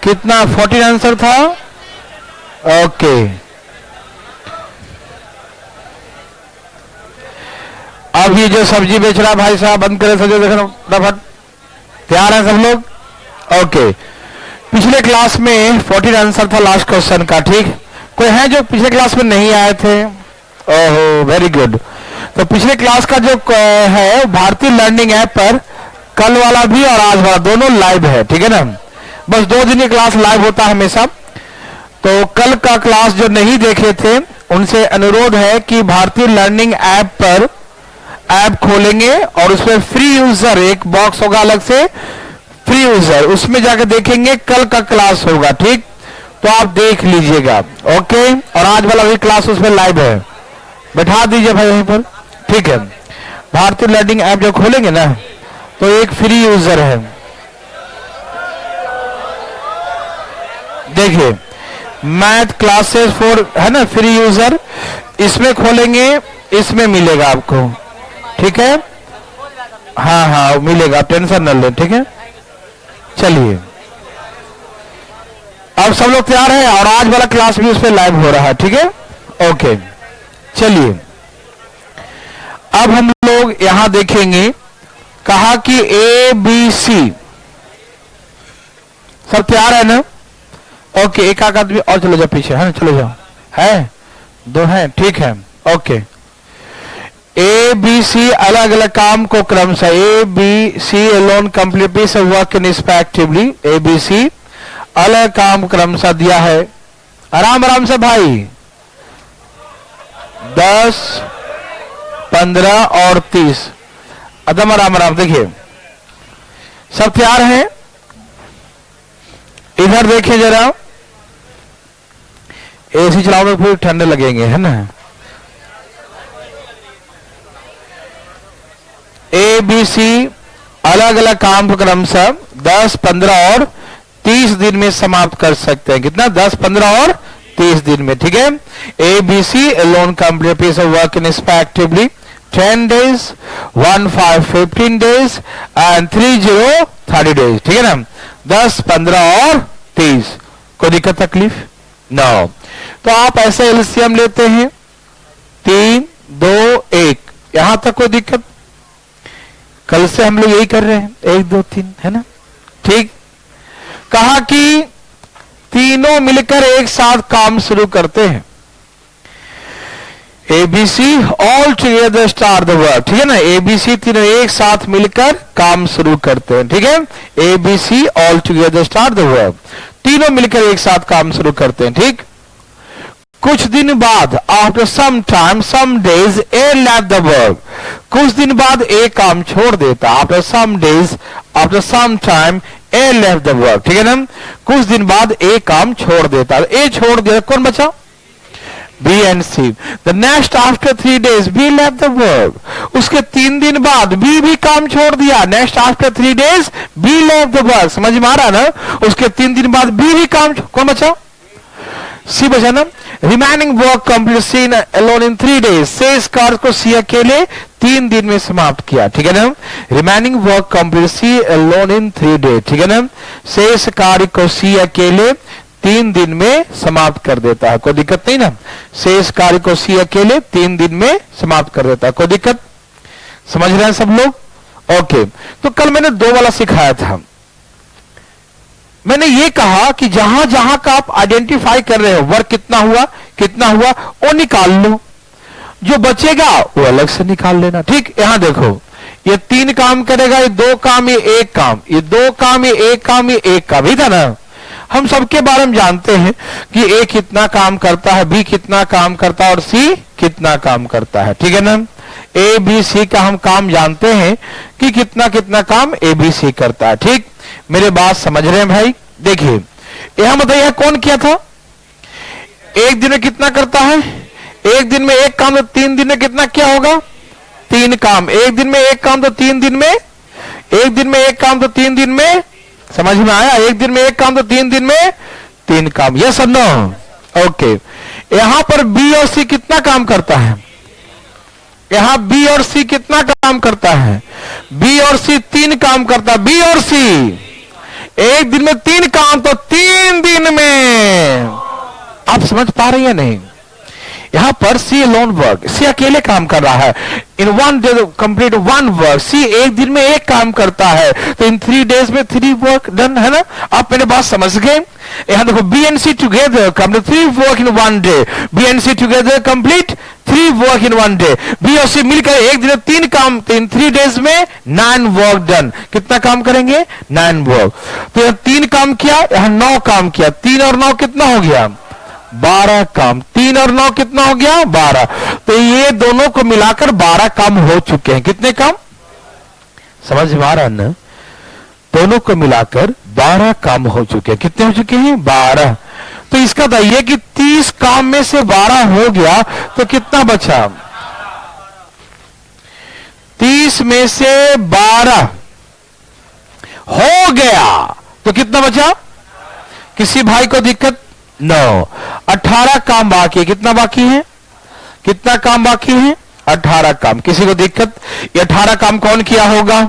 कितना 14 आंसर था। ओके, अब ये जो सब्जी बेच रहा भाई साहब बंद करे, सब्जी देखना फटाफट। तैयार है सब लोग? ओके, पिछले क्लास में 14 आंसर था लास्ट क्वेश्चन का। ठीक, कोई है जो पिछले क्लास में नहीं आए थे? ओहो, वेरी गुड। तो पिछले क्लास का जो है भारतीय लर्निंग ऐप पर कल वाला भी और आज वाला दोनों लाइव है। ठीक है ना, बस 2 दिन की क्लास लाइव होता है हमेशा। तो कल का क्लास जो नहीं देखे थे उनसे अनुरोध है कि भारतीय लर्निंग ऐप पर ऐप खोलेंगे और उसमें फ्री यूजर एक बॉक्स होगा अलग से, फ्री यूजर, उसमें जाकर देखेंगे कल का क्लास होगा। ठीक, तो आप देख लीजिएगा। ओके, और आज वाला भी क्लास उसमें लाइव है, बैठा दीजिए भाई वहीं पर। ठीक है, भारतीय लर्निंग ऐप जब खोलेंगे ना तो एक फ्री यूजर है, देखिए मैथ क्लासेस फॉर है ना, फ्री यूजर, इसमें खोलेंगे, इसमें मिलेगा आपको। ठीक है, हाँ हाँ मिलेगा, टेंशन न लें। ठीक है, चलिए अब सब लोग तैयार हैं और आज वाला क्लास भी उस पर लाइव हो रहा है। ठीक है, ओके, चलिए अब हम लोग यहां देखेंगे, कहा कि ए बी सी, सब तैयार है ना? ओके, एक आदमी और चलो जाओ पीछे, है ना, चलो जाओ, है 2 हैं, ठीक है। ओके, ए बी सी अलग अलग काम को क्रमशः, A B C alone complete work in respectively, A B C अलग काम क्रमशः दिया है। आराम आराम से भाई, 10, 15 और 30, अदम आराम आराम। देखिए सब तैयार हैं? इधर देखिए जरा, एसी चलाओ तो पूरे ठंडे लगेंगे, है ना। ए बी सी अलग अलग काम क्रमशः 10, 15 और 30 दिन में समाप्त कर सकते हैं। कितना? 10, 15 और 30 दिन में। ठीक है, A B C alone complete piece of work in respectively 10 days, 1, 5, 15 days and 3, 0, 30 days। ठीक है ना, 10, 15 और 30। कोई दिक्कत तकलीफ? नो। तो आप ऐसे एलसीएम लेते हैं 3, 2, 1, यहां तक कोई दिक्कत? कल से हम लोग यही कर रहे हैं, 1, 2, 3, है ना। ठीक, कहा कि तीनों मिलकर एक साथ काम शुरू करते हैं। ABC all together start the work. ठीक है ना, एबीसी तीनों एक साथ मिलकर काम शुरू करते हैं। ठीक है, ABC all together start the work, तीनों मिलकर एक साथ काम शुरू करते हैं। ठीक, कुछ दिन बाद after some time some days A left the work, कुछ दिन बाद ए काम छोड़ देता। After some days after some time A left the work. ठीक है ना, कुछ दिन बाद ए काम छोड़ देता, ए छोड़ दिया, कौन बचा? B and C. The next after 3 days B left the work, उसके 3 दिन बाद बी भी काम छोड़ दिया। Next after 3 days B left the work, समझ में आ रहा ना, उसके 3 दिन बाद बी भी काम, कौन बचा? सी बचा ना। Remaining work complete C alone in 3 days, शेष कार्य को सी अकेले 3 दिन में समाप्त किया। ठीक है ना, remaining work complete C alone in 3 days। ठीक है ना, शेष कार्य को सी अकेले 3 दिन में समाप्त कर देता है। कोई दिक्कत नहीं ना, शेष कार्य को सी अकेले 3 दिन में समाप्त कर देता है। कोई दिक्कत? समझ रहे हैं सब लोग? ओके, तो कल मैंने 2 वाला सिखाया था। मैंने ये कहा कि जहां जहां का आप आइडेंटिफाई कर रहे हो वर्क कितना हुआ वो निकाल लो, जो बचेगा वो अलग से निकाल लेना। ठीक, यहां देखो, ये 3 काम करेगा, ये 2 काम, ये 1 काम, ये 2 काम, ये 1 काम, ये 1 काम ही था ना। हम सबके बारे में जानते हैं कि ए कितना काम करता है, बी कितना काम करता है और सी कितना काम करता है। ठीक है ना, ए बी सी का हम काम जानते हैं कि कितना कितना काम ए बी सी करता है। ठीक, मेरे बात समझ रहे हैं भाई? देखिए यहां बताइए कौन किया था, एक दिन में कितना करता है? एक दिन में 1 काम, तो 3 दिन में कितना क्या होगा? 3 काम। एक दिन में 1 काम तो 3 दिन में, एक दिन में 1 काम तो 3 दिन में, समझ में आया? एक दिन में 1 काम तो 3 दिन में 3 काम। यस और नो? ओके, यहां पर बी और सी कितना काम करता है? यहां बी और सी कितना काम करता है? बी और सी 3 काम करता है, बी और सी। एक दिन में 3 काम तो 3 दिन में। आप समझ पा रही है नहीं? यहां पर सी लोन वर्क, सी अकेले काम कर रहा है। इन 1 डे कंप्लीट 1 वर्क, सी एक दिन में 1 काम करता है, तो इन 3 डेज में 3 वर्क डन, है ना? आप मेरे बात समझ गए? यहां देखो, B and C together complete 3 work in 1 day, B and C together complete 3 work in 1 day. B और सी मिलकर एक दिन में 3 काम, तो इन 3 डेज में 9 वर्क डन। कितना काम करेंगे? 9 वर्क। तो यहां 3 काम किया, यहां 9 काम किया। 3 और 9 कितना हो गया? 12 काम। 3 और 9 कितना हो गया? 12। तो ये दोनों को मिलाकर 12 काम हो चुके हैं। कितने काम? समझ में आ रहा है ना? दोनों को मिलाकर 12 काम हो चुके हैं। कितने हो चुके हैं? 12। तो इसका बताइए कि 30 काम में से 12 हो गया तो कितना बचा? 30 में से 12 हो गया तो कितना बचा? किसी भाई को दिक्कत? 9। 18 काम बाकी है। कितना बाकी है? कितना काम बाकी है? 18 काम। किसी को दिक्कत? ये 18 काम कौन किया होगा?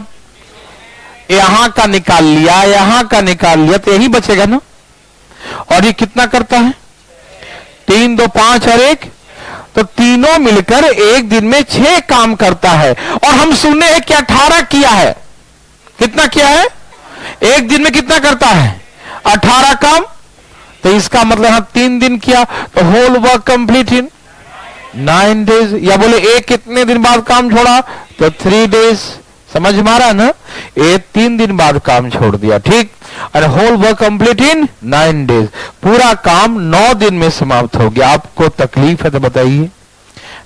यहां का निकाल लिया, यहां का निकाल लिया, तो यही बचेगा ना। और ये कितना करता है? 3 2 5 और 1, तो तीनों मिलकर एक दिन में 6 काम करता है। और हम सुने हैं कि 18 किया है। कितना किया है? एक दिन में कितना करता है? 18 काम। तो इसका मतलब हम 3 दिन किया, तो whole work complete in 9 days. या बोले एक कितने दिन बाद काम छोड़ा? तो 3 डेज। समझ में आ रहा ना? ये 3 दिन बाद काम छोड़ दिया, ठीक। और whole work complete in 9 days. पूरा काम 9 दिन में समाप्त हो गया। आपको तकलीफ है तो बताइए,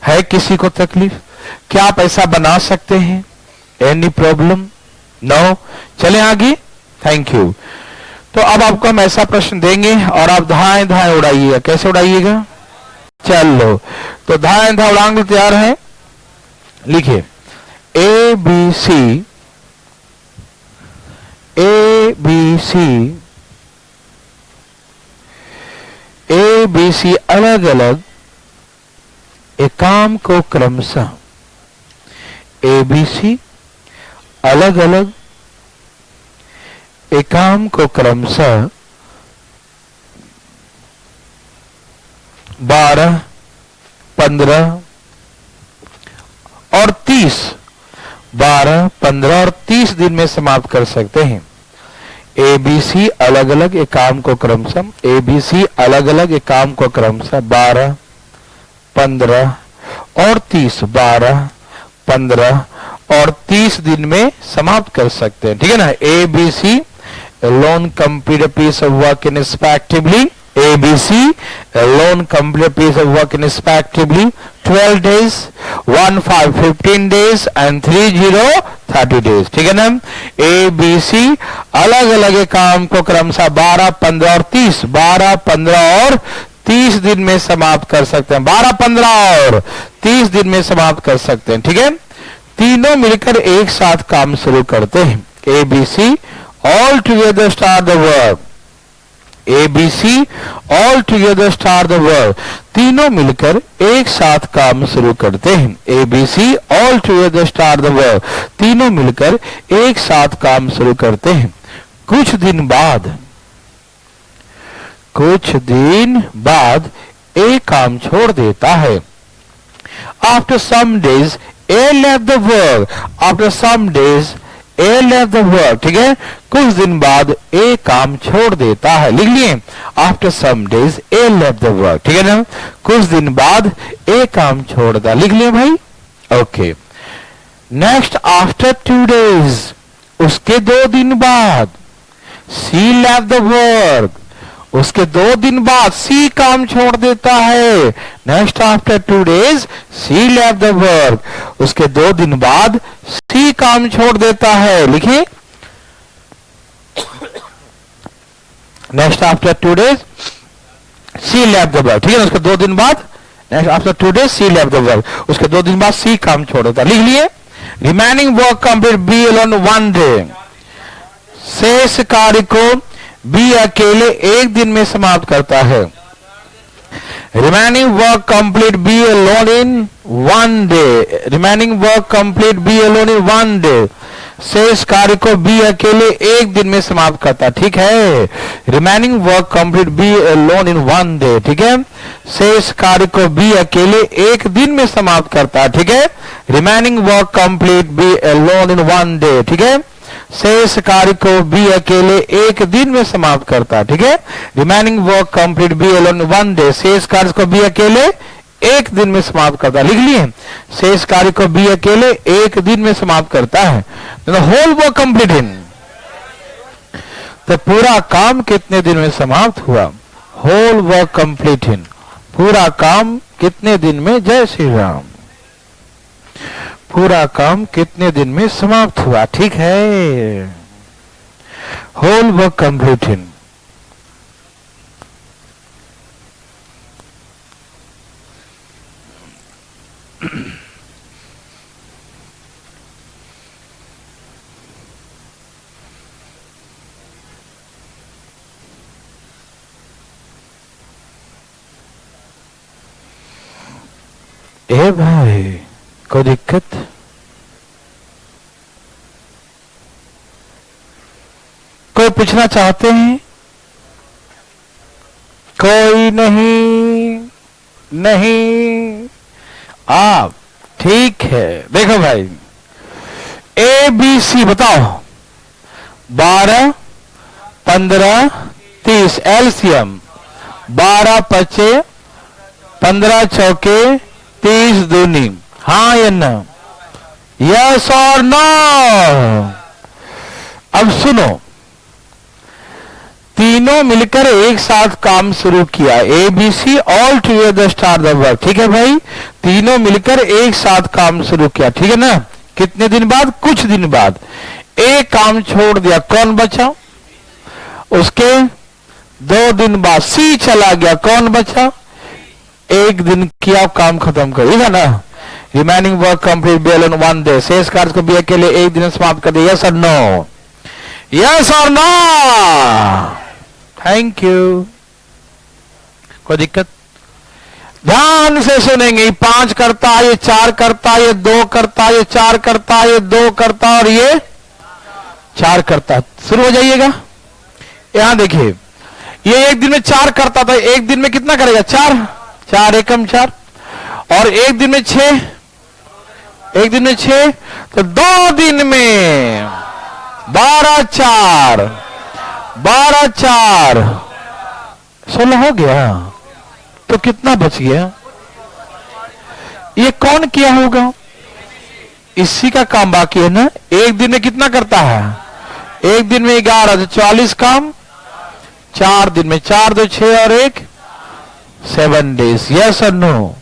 है किसी को तकलीफ? क्या आप ऐसा बना सकते हैं? Any problem? नो। चले आगे। Thank you. तो अब आपको हम ऐसा प्रश्न देंगे और आप धाएं धाएं उड़ाइएगा। कैसे उड़ाइएगा? चलो, तो धाएं धाएं उड़ाएंगे। तैयार है? लिखिए A B C, A B C, A B C अलग अलग एक काम को क्रमशः, ए बी सी अलग अलग एक काम को क्रमशः 12, 15 और 30, 12, 15 और 30 दिन में समाप्त कर सकते हैं। एबीसी अलग अलग एक काम को क्रमशः, एबीसी अलग अलग एक काम को क्रमशः 12, 15 और 30, 12, 15 और 30 दिन में समाप्त कर सकते हैं। ठीक है ना? ABC alone complete a piece of work respectively. ABC alone complete a piece of work respectively 12 days, 1 5 15 days and 3 0 30 days. ठीक है ना? ABC अलग अलग काम को क्रमशः 12, 15 और 30, 12, 15 और 30 दिन में समाप्त कर सकते हैं। 12, 15 और 30 दिन में समाप्त कर सकते हैं। ठीक है? तीनों मिलकर एक साथ काम शुरू करते हैं। ABC all together start the work. ABC all together start the work. तीनों मिलकर एक साथ काम शुरू करते हैं। ABC all together start the work. तीनों मिलकर एक साथ काम शुरू करते हैं। कुछ दिन बाद एक काम छोड़ देता है। After some days A left the work. After some days A left the work. ठीक है? कुछ दिन बाद A काम छोड़ देता है। लिख लिए? After some days A left the work. ठीक है ना? कुछ दिन बाद A काम छोड़ देता। लिख लिए भाई? ओके। नेक्स्ट, आफ्टर 2 days, उसके 2 दिन बाद C left the work. उसके 2 दिन बाद C काम छोड़ देता है। Next, after 2 days C left the work. उसके 2 दिन बाद C काम छोड़ देता है। लिखिए? Next, after 2 days C left the work. ठीक है ना? उसके 2 दिन बाद, next after 2 days C left the work. उसके 2 दिन बाद C काम छोड़ देता है। लिख लिए? Remaining work complete B alone 1 day. शेष कार्य को B अकेले एक दिन में समाप्त करता है। Remaining work complete B alone in 1 day. Remaining work complete B alone in 1 day. शेष कार्य को बी अकेले एक दिन में समाप्त करता, ठीक है। Remaining work complete B alone in 1 day, ठीक है। शेष कार्य को बी अकेले एक दिन में समाप्त करता, ठीक है। Remaining work complete B alone in 1 day, ठीक है। शेष कार्य को बी अकेले एक दिन में समाप्त करता, ठीक है। Remaining work complete B alone in 1 day, शेष कार्य को बी अकेले एक दिन में समाप्त करता, लिख लिए। शेष कार्य को बी अकेले एक दिन में समाप्त करता है। होल वर्क कंप्लीट इन, तो पूरा काम कितने दिन में समाप्त हुआ? होल वर्क कंप्लीट इन, पूरा काम कितने दिन में? जय श्री राम। पूरा काम कितने दिन में समाप्त हुआ, ठीक है। Whole work complete in. ए भाई, कोई दिक्कत? कोई पूछना चाहते हैं? कोई नहीं? नहीं आप, ठीक है। देखो भाई, ए बी सी बताओ। 12, 15, 30 एलसीएम। 12 पचे, 15 चौके, 30 दूनी। हाँ या ना? यस और नो? अब सुनो, तीनों मिलकर एक साथ काम शुरू किया। A B C all together start the work, ठीक है भाई। तीनों मिलकर एक साथ काम शुरू किया, ठीक है ना। कितने दिन बाद? कुछ दिन बाद। एक काम छोड़ दिया, कौन बचा? उसके 2 दिन बाद सी चला गया, कौन बचा? एक दिन किया, काम खत्म कर दिया ना। Remaining work complete B alone 1 day, शेष कार्य को बी अकेले एक दिन समाप्त कर दिया। यस और नो? यस और नो? Thank you. कोई दिक्कत? ध्यान से सुनेंगे। ये 5 करता है, ये 4 करता है, ये 2 करता है, ये 4 करता है, ये 2 करता है और ये 4 करता है। शुरू हो जाइएगा। यहां देखिए, ये एक दिन में 4 करता था, एक दिन में कितना करेगा? 4 4 एकम 4, और एक दिन में 6, एक दिन में 6, तो 2 दिन में 12 4 12 4 16 हो गया। तो कितना बच गया? ये कौन किया होगा? इसी का काम बाकी है ना। एक दिन में कितना करता है? एक दिन में 11, तो 44 काम। 4 दिन में 4 2 6 और 1 7 डेज। यस और no?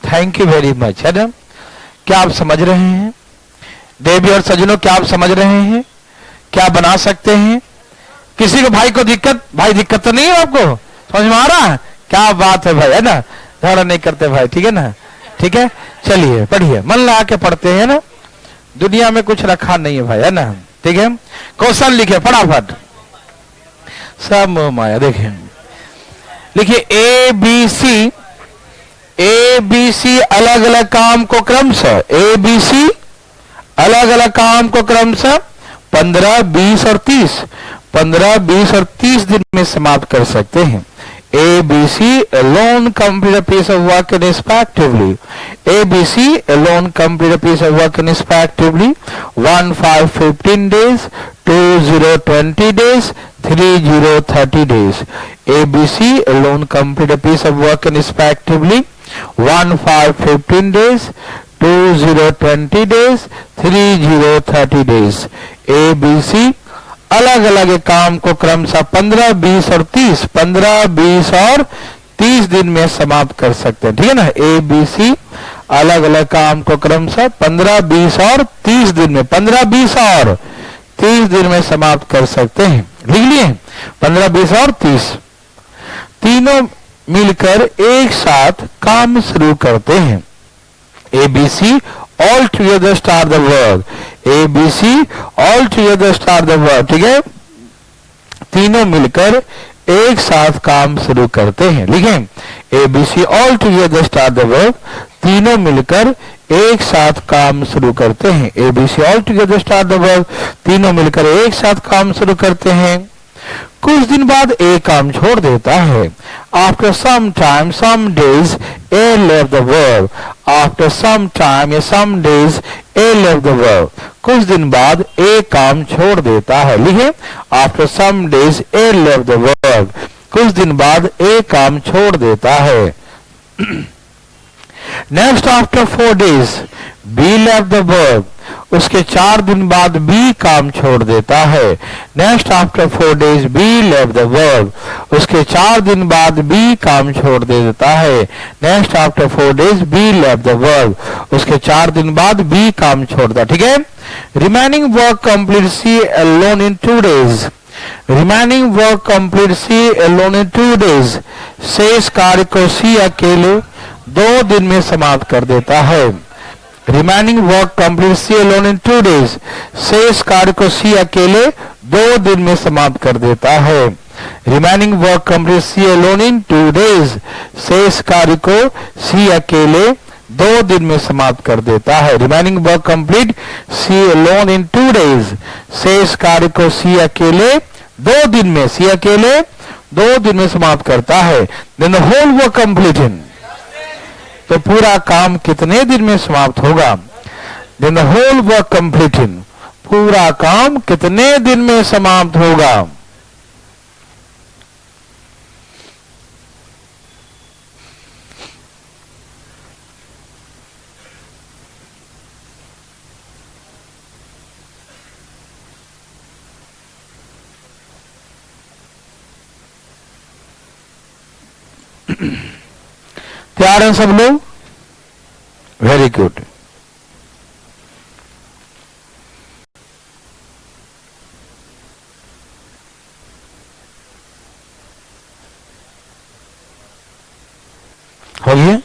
Thank you very much, है ना। क्या आप समझ रहे हैं देवी और सज्जनों? क्या आप समझ रहे हैं? क्या बना सकते हैं? किसी को भाई को दिक्कत? भाई दिक्कत तो नहीं है आपको? समझ में आ रहा है? क्या बात है भाई, है ना। झगड़ा नहीं करते भाई, ठीक है ना। ठीक है, चलिए पढ़िए, मन लगा के पढ़ते हैं ना। दुनिया में कुछ रखा नहीं है भाई, है ना। ठीक है, क्वेश्चन लिखे फटाफट। सब मोह माया। देखिए, लिखिए ए बी सी अलग अलग काम को क्रमशः, ए बी सी अलग अलग काम को क्रमशः 15, 20 और 30, 15, 20 और 30 दिन में समाप्त कर सकते हैं। A, B, C alone complete a piece of work respectively. A, B, C alone complete a piece of work respectively. 1, 5, 15 days. 2, 0, 20 days. 3, 0, 30 days. A, B, C alone complete a piece of work respectively. 1, 5, 15 days. 2, 0, 20 days. 3, 0, 30 days. A, B, C अलग अलग काम को क्रमशः 15, 20 और 30, 15, 20 और 30 दिन में समाप्त कर सकते हैं। ठीक है ना। ए बी सी अलग अलग काम को क्रमशः 15, 20 और 30 दिन में, 15, 20 और 30 दिन में समाप्त कर सकते हैं। लिख लिए 15, 20 और 30। तीनों मिलकर एक साथ काम शुरू करते हैं। A B C all together start the work. A, B, C all together start the work. ठीक है, तीनों मिलकर एक साथ काम शुरू करते हैं। लिखें A, B, C all together start the work. तीनों मिलकर एक साथ काम शुरू करते हैं। ABC all together start the work, तीनों मिलकर एक साथ काम शुरू करते हैं। कुछ दिन बाद ए काम छोड़ देता है। After some time some days a leave the work, after some time या some days a leave the work, कुछ दिन बाद ए काम छोड़ देता है। लिखे after some days a leave the work, कुछ दिन बाद ए काम छोड़ देता है। Next after 4 days B leave the work, उसके 4 दिन बाद बी काम छोड़ देता है। Next after 4 days B leave the work, उसके 4 दिन बाद बी काम छोड़ देता है। Next after 4 days B leave the work, उसके 4 दिन बाद बी काम छोड़ता। ठीक है। Remaining work complete C alone in 2 days, remaining work complete C alone in 2 days, शेष कार्य को सी अकेले 2 दिन में समाप्त कर देता है। Remaining work complete C alone in 2 days, शेष कार्य को सी अकेले 2 दिन में समाप्त कर देता है। Remaining work complete C alone in 2 days, शेष कार्य को सी अकेले 2 दिन में समाप्त कर देता है। Remaining work complete C alone in 2 days, शेष कार्य को सी अकेले 2 दिन में, सी अकेले 2 दिन में समाप्त करता है। Then the whole work complete in, तो पूरा काम कितने दिन में समाप्त होगा? Then the whole work complete in, पूरा काम कितने दिन में समाप्त होगा? तैयार हैं सब लोग? Very good. हो गया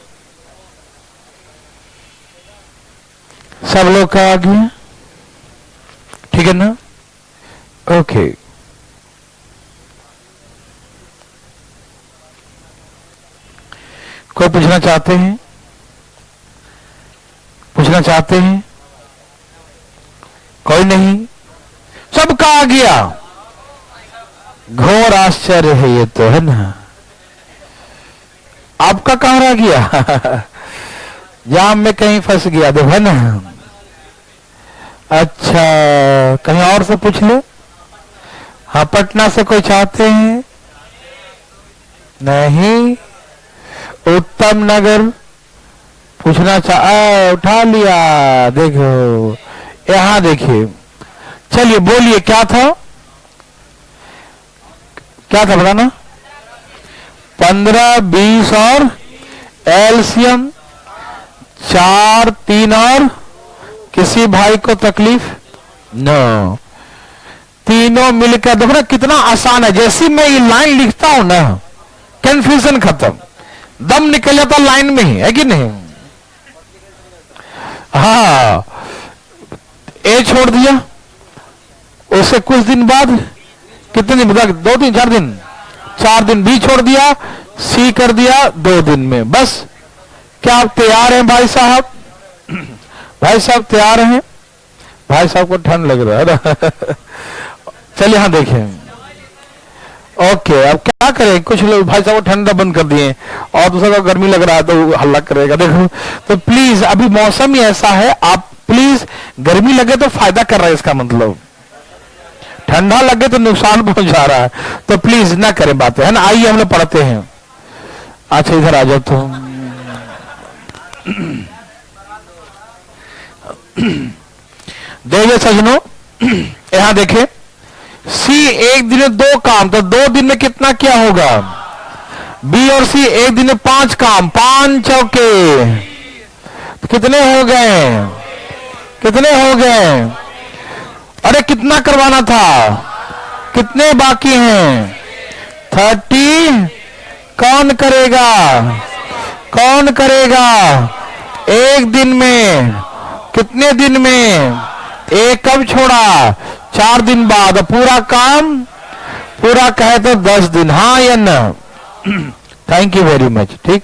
सब लोग का? आ गया? ठीक है ना? ओके। कोई पूछना चाहते हैं? पूछना चाहते हैं? कोई नहीं? सबका आ गया? घोर आश्चर्य है ये तो, है ना? आपका कहां रह गया? जाम में कहीं फंस गया देखो, है ना? अच्छा, कहीं और से पूछ लो। हाँ, पटना से कोई चाहते हैं? नहीं। उत्तम नगर पूछना उठा लिया, देखो यहां देखिए। चलिए बोलिए, क्या था? क्या था बताना? 15, 20 और एलसीएम 4, 3 और किसी भाई को तकलीफ? नो। तीनों मिलकर देखो ना कितना आसान है। जैसे मैं ये लाइन लिखता हूं ना, कंफ्यूजन खत्म, दम निकल जाता लाइन में ही, है कि नहीं? हाँ, ए छोड़ दिया, उससे कुछ दिन बाद कितने दिन बाद? 2 दिन 4 दिन, 4 दिन बी छोड़ दिया, सी कर दिया 2 दिन में। बस। क्या आप तैयार हैं भाई साहब? भाई साहब तैयार हैं? भाई साहब को ठंड लग रहा है ना? चलिए हाँ देखें। ओके, अब क्या करें? कुछ लोग भाई साहब ठंडा बंद कर दिए और दूसरा को गर्मी लग रहा है तो हल्ला करेगा। देखो, तो प्लीज अभी मौसम ही ऐसा है, आप प्लीज, गर्मी लगे तो फायदा कर रहा है इसका मतलब, ठंडा लगे तो नुकसान पहुंचा रहा है, तो प्लीज ना करें बातें, है ना? आइए हम लोग पढ़ते हैं। अच्छा इधर आ जाओ तो। देखिए सजनों, यहां देखें, सी एक दिन में 2 काम, तो 2 दिन में कितना क्या होगा? बी और सी एक दिन में 5 काम, 5 चौके कितने हो गए? कितने हो गए? अरे कितना करवाना था? कितने बाकी हैं? 30। कौन करेगा? कौन करेगा? एक दिन में। कितने दिन में? एक कब छोड़ा? 4 दिन बाद। पूरा काम पूरा कहे तो 10 दिन। हाँ या ना? Thank you very much. ठीक,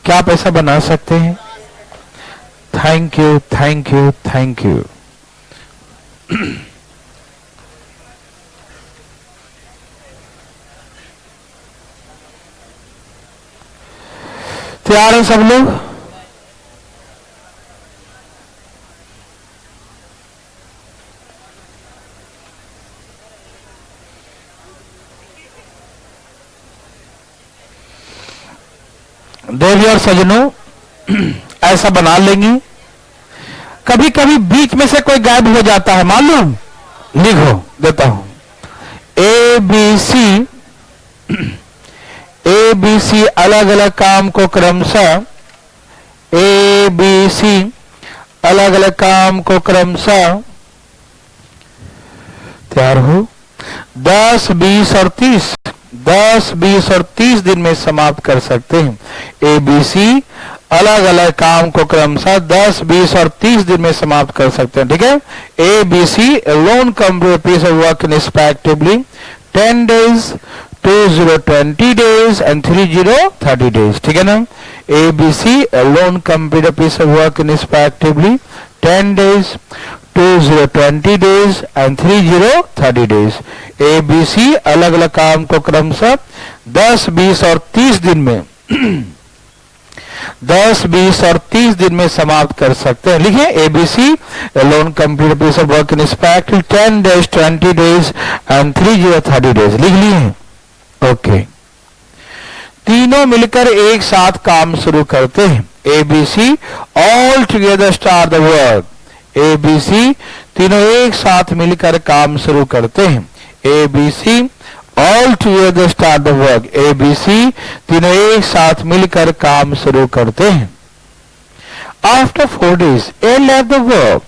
क्या आप ऐसा बना सकते हैं? Thank you, thank you, thank you. तैयार हैं सब लोग? देवी और सजनों, ऐसा बना लेंगे। कभी कभी बीच में से कोई गायब हो जाता है, मालूम? लिखो, देता हूं। ए बी सी अलग अलग काम को क्रमशः, ए बी सी अलग अलग काम को क्रमशः, तैयार हो, 10, 20 और 30, 10, 20 और 30 दिन में समाप्त कर सकते हैं। ए बी सी अलग अलग काम को क्रमशः 10, 20 और 30 दिन में समाप्त कर सकते हैं। ठीक है? A B C alone complete piece of work respectively 10 days, 20 20 days and 30 30 days। ठीक है ना? A B C alone complete a piece of work respectively 10 days, 20 20 days and 30 30 days। A B C अलग अलग काम को क्रमशः 10, 20 और 30 दिन में 10, 20 और 30 दिन में समाप्त कर सकते हैं। लिखिए, ABC alone complete piece of work in respect 10 days, 20 days and 30 30 days। लिख लिए? ओके। तीनों मिलकर एक साथ काम शुरू करते हैं। ABC all together start the work. ABC तीनों एक साथ मिलकर काम शुरू करते हैं। ABC all together start the work. ABC तीनों एक साथ मिलकर काम शुरू करते हैं। After 4 days A left the work.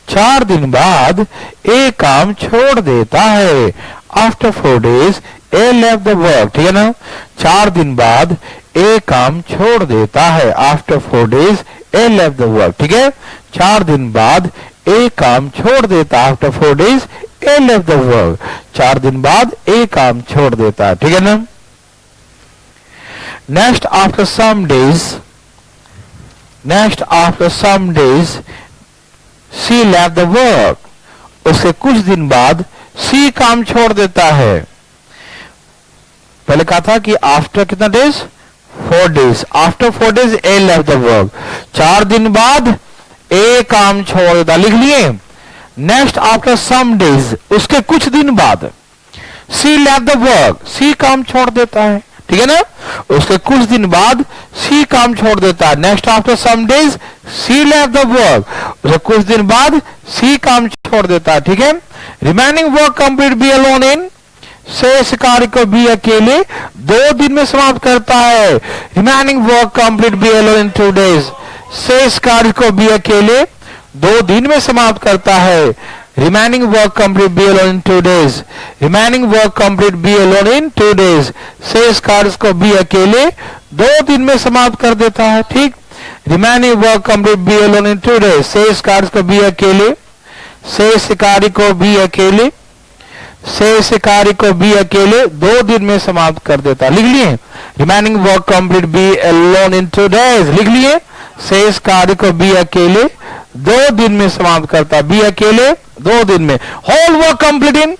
4 दिन बाद ए काम छोड़ देता है। After 4 days A left the work. ठीक है ना? 4 दिन बाद ए काम छोड़ देता है। After 4 days A left the work. ठीक है? 4 दिन बाद ए काम छोड़ देता है। After 4 days A left the work. 4 दिन बाद ए काम छोड़ देता है। ठीक है ना? Next after some days, next after some days C left the work. उसके कुछ दिन बाद सी काम छोड़ देता है। पहले कहा था कि आफ्टर कितना days? 4 days। After 4 days A left the work. 4 दिन बाद ए काम छोड़ देता। लिख लिए? नेक्स्ट आफ्टर सम डेज, उसके कुछ दिन बाद सी लेफ्ट द वर्क। सी काम छोड़ देता है। ठीक है ना? उसके कुछ दिन बाद सी काम छोड़ देता है। Next after some days C left the work. उसके कुछ दिन बाद सी काम छोड़ देता है। ठीक है? Remaining work complete B alone in, शेष कार्य को बी अकेले 2 दिन में समाप्त करता है। Remaining work complete B alone in 2 days। शेष कार्य को बी अकेले 2 दिन में समाप्त करता है। Remaining work complete B alone in 2 days। Remaining work complete B alone in 2 days। शेष कार्य को बी अकेले 2 दिन में समाप्त कर देता है। ठीक? Remaining work complete B alone in 2 days। शेष कार्य को बी अकेले, शेष कार्य को बी अकेले, शेष कार्य को बी अकेले 2 दिन में समाप्त कर देता है। लिख लिए? Remaining work complete B alone in 2 days। लिख लिए? शेष कार्य को बी अकेले 2 दिन में समाप्त करता। बी अकेले 2 दिन में। होल वर्क कंप्लीट इन,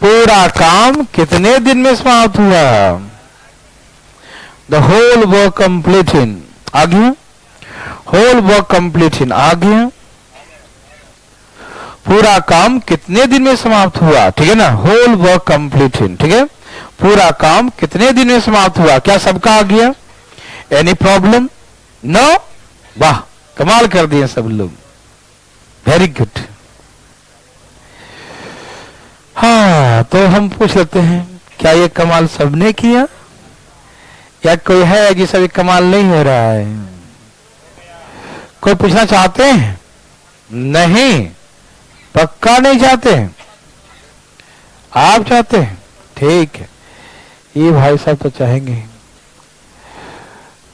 पूरा काम कितने दिन में समाप्त हुआ? The whole work complete in. आ गया? होल वर्क कंप्लीट इन आ गया? पूरा काम कितने दिन में समाप्त हुआ? ठीक है ना? Whole work complete in. ठीक है? पूरा काम कितने दिन में समाप्त हुआ? क्या सबका आ गया? Any problem? नो? वाह, कमाल कर दिए सब लोग। Very good. हाँ, तो हम पूछ लेते हैं, क्या ये कमाल सबने किया या कोई है जिसे भी कमाल नहीं हो रहा है? कोई पूछना चाहते हैं? नहीं, पक्का नहीं चाहते हैं? आप चाहते हैं? ठीक है, ये भाई साहब तो चाहेंगे।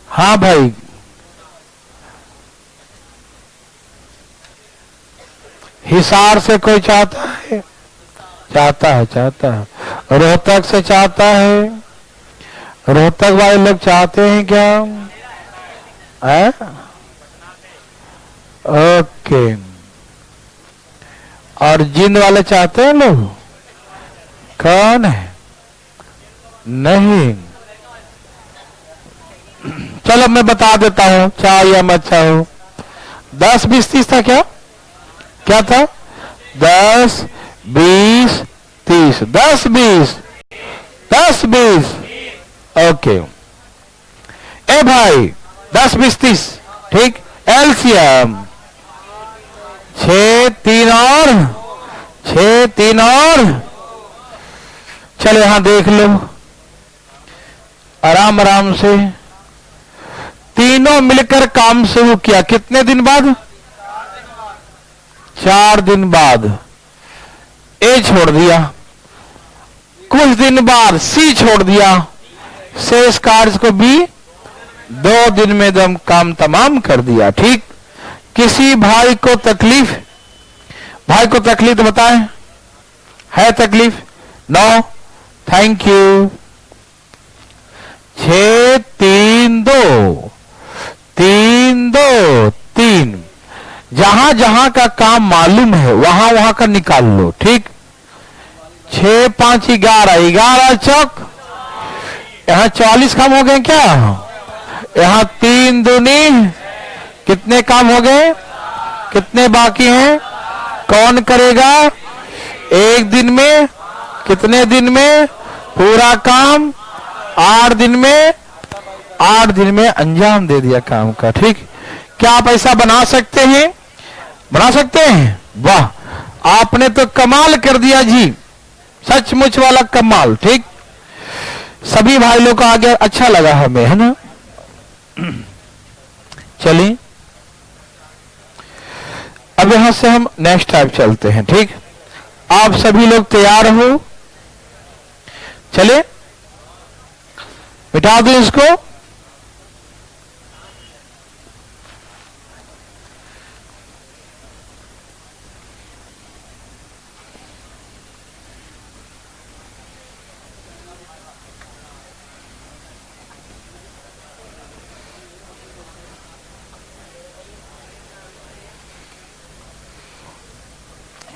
हाँ भाई, हिसार से कोई चाहता है? चाहता है, चाहता है। रोहतक से चाहता है? रोहतक वाले लोग चाहते हैं क्या? ओके। और जिन वाले चाहते हैं लोग? कौन है? नहीं। चलो मैं बता देता हूं, चाहे या मत चाहो। 10 20 30 था क्या? क्या था? 10 20 30। 10 20 10 20। ओके। ए भाई 10 20 30, ठीक। एलसीएम 6 3 और 6 3 और। चलो यहां देख लो आराम आराम से। तीनों मिलकर काम शुरू किया कितने दिन बाद? 4 दिन बाद। ए छोड़ दिया, कुछ दिन बाद सी छोड़ दिया, शेष कार्य को भी 2 दिन में दम काम तमाम कर दिया, ठीक। किसी भाई को तकलीफ? भाई को तकलीफ बताएं, है तकलीफ? No, thank you. 6 3 2 3 2 3। जहां जहां का काम मालूम है वहां वहां का निकाल लो, ठीक। 6 5 11 11 चौक। यहां 44 काम हो गए क्या? यहां 3 दूनी कितने काम हो गए? कितने बाकी हैं? कौन करेगा? 1 दिन में? कितने दिन में? पूरा काम 8 दिन में। 8 दिन में अंजाम दे दिया काम का, ठीक। क्या आप ऐसा बना सकते हैं? बना सकते हैं? वाह, आपने तो कमाल कर दिया जी, सचमुच वाला कमाल, ठीक। सभी भाई लोग को आगे अच्छा लगा हमें, है ना। चलिए अब यहां से हम नेक्स्ट टाइप चलते हैं, ठीक। आप सभी लोग तैयार हो? चलिए मिटा दो इसको।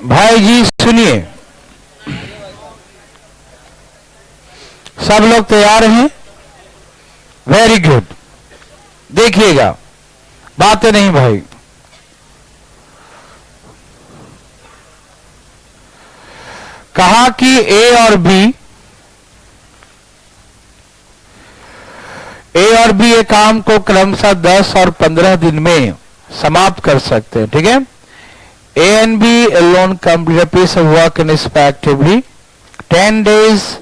भाई जी सुनिए, सब लोग तैयार हैं? Very good. देखिएगा, बातें नहीं भाई। कहा कि ए और बी ये काम को क्रमशः 10 और 15 दिन में समाप्त कर सकते हैं, ठीक है। A and B alone complete a piece of work in respectively 10 days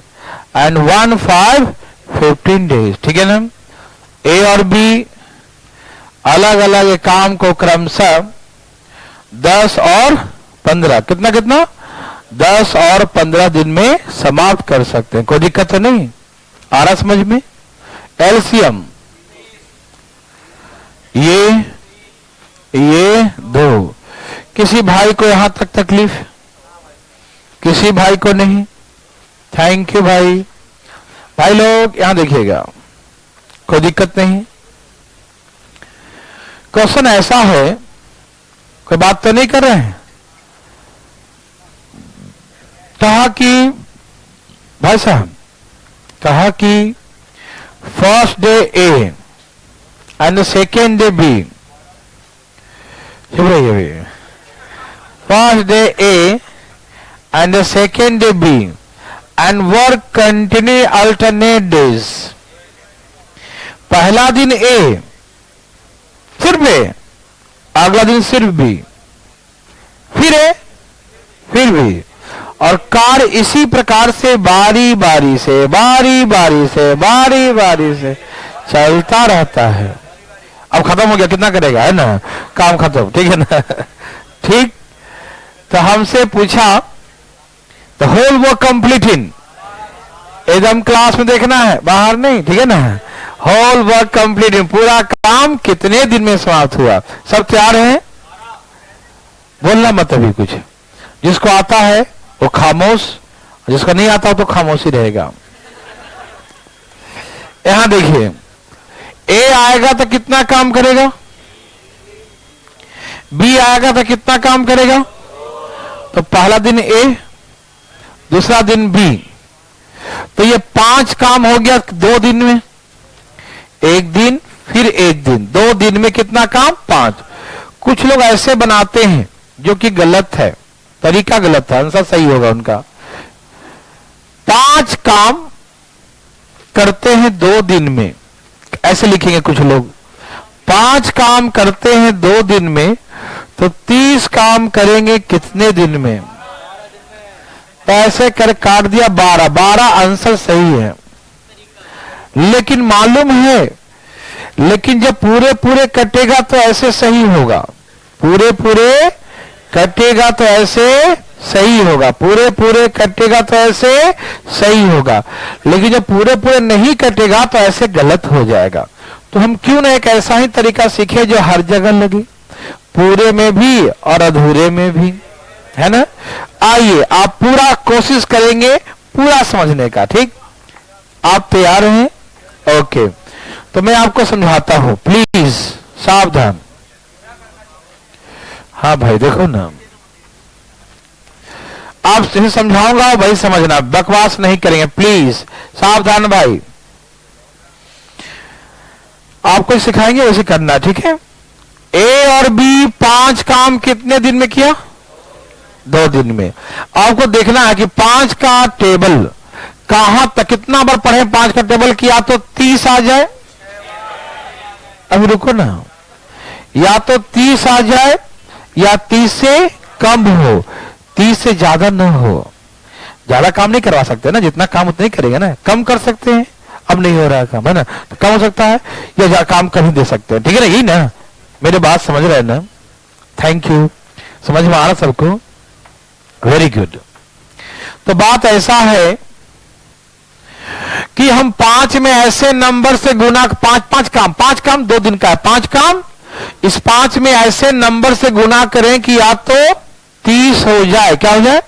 and 1 5 15 days, ठीक है ना। A और B अलग अलग काम को क्रमशः 10 और 15 कितना कितना 10 और 15 दिन में समाप्त कर सकते हैं। कोई दिक्कत तो नहीं आ रहा समझ में? एलसीएम ये 2। किसी भाई को यहां तक तकलीफ? किसी भाई को नहीं? थैंक यू भाई। भाई लोग यहां देखिएगा, कोई दिक्कत नहीं। क्वेश्चन ऐसा है, कोई बात तो नहीं कर रहे हैं? कहा कि भाई साहब, कहा कि first day A and second day B. First day A and the second day B and work continue alternate days. पहला दिन A सिर्फ A, अगला दिन सिर्फ B, फिर A, फिर B, और कार्य इसी प्रकार से बारी बारी से चलता रहता है। अब खत्म हो गया, कितना करेगा, है ना, काम खत्म, ठीक है ना। ठीक, तो हमसे पूछा the whole work complete in, एकदम क्लास में देखना है, बाहर नहीं, ठीक है ना। होल वर्क कंप्लीट इन, पूरा काम कितने दिन में समाप्त हुआ। सब तैयार हैं? बोलना मत अभी कुछ। जिसको आता है वो खामोश, जिसको नहीं आता तो खामोश ही रहेगा। यहां देखिए, ए आएगा तो कितना काम करेगा? बी आएगा तो कितना काम करेगा? तो पहला दिन ए, दूसरा दिन बी, तो ये 5 काम हो गया 2 दिन में। एक दिन फिर एक दिन, 2 दिन में कितना काम? 5। कुछ लोग ऐसे बनाते हैं जो कि गलत है, तरीका गलत है, आंसर सही होगा उनका। 5 काम करते हैं 2 दिन में, ऐसे लिखेंगे कुछ लोग। 5 काम करते हैं 2 दिन में, तो 30 काम करेंगे कितने दिन में? तो ऐसे कर काट दिया 12। 12 आंसर सही है, लेकिन मालूम है, लेकिन जब पूरे पूरे कटेगा तो ऐसे सही होगा। पूरे पूरे कटेगा तो ऐसे सही होगा, पूरे पूरे कटेगा तो ऐसे सही होगा, लेकिन जब पूरे पूरे नहीं कटेगा तो ऐसे गलत हो जाएगा। तो हम क्यों ना एक ऐसा ही तरीका सीखे जो हर जगह लगे, पूरे में भी और अधूरे में भी, है ना? आइए आप पूरा कोशिश करेंगे पूरा समझने का, ठीक? आप तैयार हैं? ओके, तो मैं आपको समझाता हूं, प्लीज सावधान। हाँ भाई देखो ना, आप जिसे समझाऊंगा भाई समझना, बकवास नहीं करेंगे, प्लीज सावधान भाई। आपको सिखाएंगे वैसे करना, ठीक है? ए और बी 5 काम कितने दिन में किया? 2 दिन में। आपको देखना है कि 5 का टेबल कहां तक, कितना बार पढ़े 5 का टेबल किया तो 30 आ जाए। अभी रुको ना, या तो 30 आ जाए या 30 से कम हो, 30 से ज्यादा ना हो। ज्यादा काम नहीं करवा सकते ना, जितना काम उतना ही करेगा ना, कम कर सकते हैं। अब नहीं हो रहा है काम, है ना, तो कम हो सकता है या काम कर ही दे सकते हैं, ठीक है ना? यही ना, मेरे बात समझ रहे हैं ना? थैंक यू, समझ में आ रहा सबको? Very good. तो बात ऐसा है कि हम 5 में ऐसे नंबर से गुना, 5 काम 2 दिन का है, 5 काम, इस 5 में ऐसे नंबर से गुना करें कि या तो 30 हो जाए, क्या हो जाए?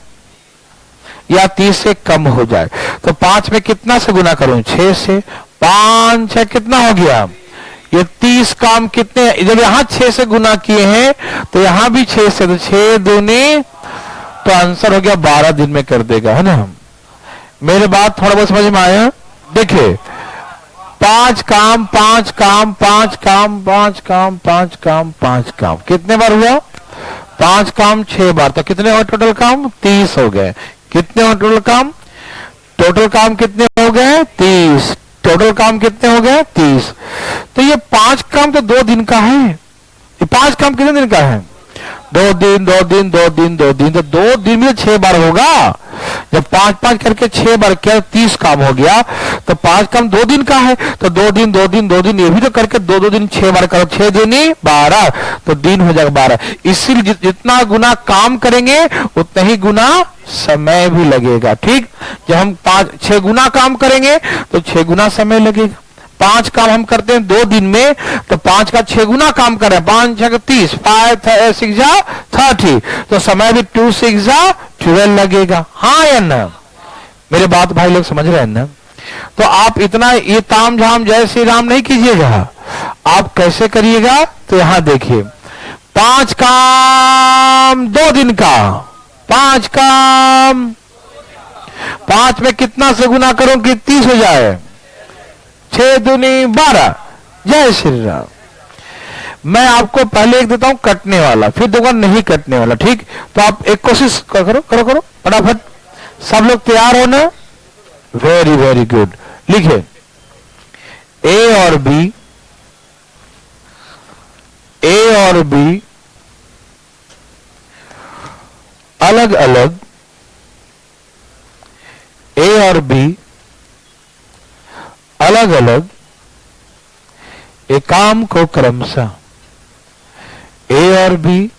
या 30 से कम हो जाए। तो 5 में कितना से गुना करूं? 6 से। 5 6 कितना हो गया? ये 30 काम कितने, जब यहां 6 से गुना किए हैं तो यहां भी 6 से, तो 6 दूनी, तो आंसर हो गया 12 दिन में कर देगा, है ना? मेरे बात थोड़ा बहुत समझ में आया? देखिए 5 काम 5 काम 5 काम 5 काम 5 काम 5 काम, कितने बार हुआ? 5 काम 6 बार, तो कितने हुए टोटल काम? 30 हो गए। कितने हुए टोटल काम? टोटल काम कितने हो गए? 30। टोटल काम कितने हो गए? 30। तो ये 5 काम तो 2 दिन का है। ये 5 काम कितने दिन का है? 2 दिन 2 दिन 2 दिन 2 दिन, तो 2 दिन में 6 बार होगा। जब 5 करके 6 बार किया 30 काम हो गया, तो 5 काम 2 दिन का है, तो 2 दिन 2 दिन 2 दिन, ये भी तो करके 2 दिन 6 बार करो, 6 दूनी 12, तो दिन हो जाएगा 12। इसीलिए जितना गुना काम करेंगे उतना ही गुना समय भी लगेगा, ठीक? जब हम 6 गुना काम करेंगे तो 6 गुना समय लगेगा। 5 काम हम करते हैं 2 दिन में, तो 5 का 6 गुना काम कर रहे हैं, 5 6 30, 5 6 जा 30, तो समय भी 2 6 जा 12 लगेगा। हाँ या ना? मेरे बात भाई लोग समझ रहे हैं ना? तो आप इतना ये ताम झाम जय श्री राम नहीं कीजिएगा। आप कैसे करिएगा? तो यहां देखिए, 5 काम 2 दिन का, 5 काम 5 में कितना से गुना करूं कि 30 हो जाए? 6 दूनी 12। जय श्री राम। मैं आपको पहले एक देता हूं कटने वाला, फिर दूंगा नहीं कटने वाला, ठीक? तो आप एक कोशिश करो करो करो फटाफट। सब लोग तैयार हो ना? Very very good. लिखे ए और बी, ए और बी अलग अलग, ए और बी अलग अलग एक काम को क्रमशः, ए और बी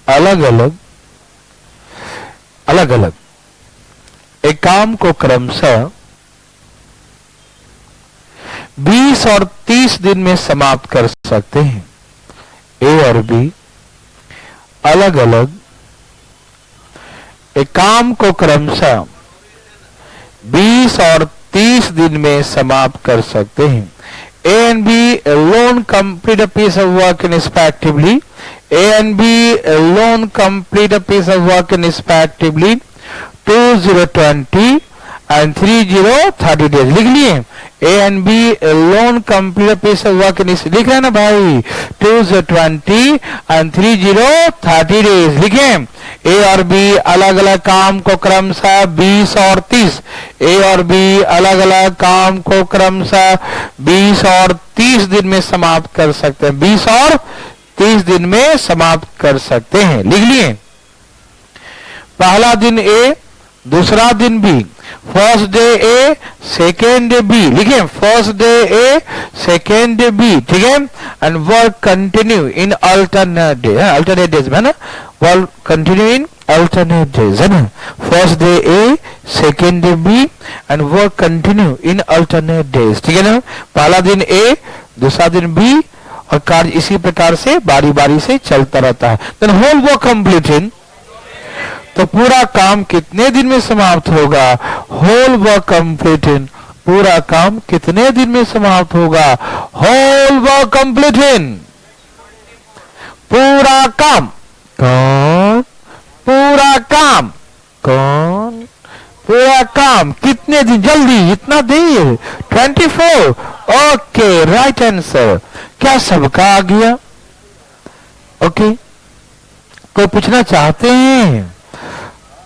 अलग अलग अलग अलग एक काम को क्रमशः 20 और 30 दिन में समाप्त कर सकते हैं। ए और बी अलग अलग एक काम को क्रमशः 20 और 30 दिन में समाप्त कर सकते हैं। A and B alone complete a piece of work respectively. A and B alone complete a piece of work respectively 2020 and 30 days. लिख लिए A and B alone complete a piece of work लिख रहे हैं ना भाई 2020 and 30 days. लिखे A और B अलग अलग काम को क्रमशः 20 और 30 A और B अलग अलग काम को क्रमशः 20 और 30 दिन में समाप्त कर सकते हैं. 20 और 30 दिन में समाप्त कर सकते हैं. लिख लिए पहला दिन A दूसरा दिन B. First day A second day B. लिखे first day A second day B. ठीक है. And work continue in alternate day. Alternate days में ना work continue in alternate days है ना. First day A second day B and work continue in alternate days. ठीक है ना. पहला दिन A दूसरा दिन B और कार्य इसी प्रकार से बारी बारी से चलता रहता है. Then whole work completed. तो पूरा काम कितने दिन में समाप्त होगा? Whole work completed. पूरा काम कितने दिन में समाप्त होगा? Whole work completed. पूरा काम कौन? पूरा काम कौन? पूरा काम कितने दिन? जल्दी इतना देर 24. Okay right answer. क्या सबका आ गया? ओके कोई पूछना चाहते हैं?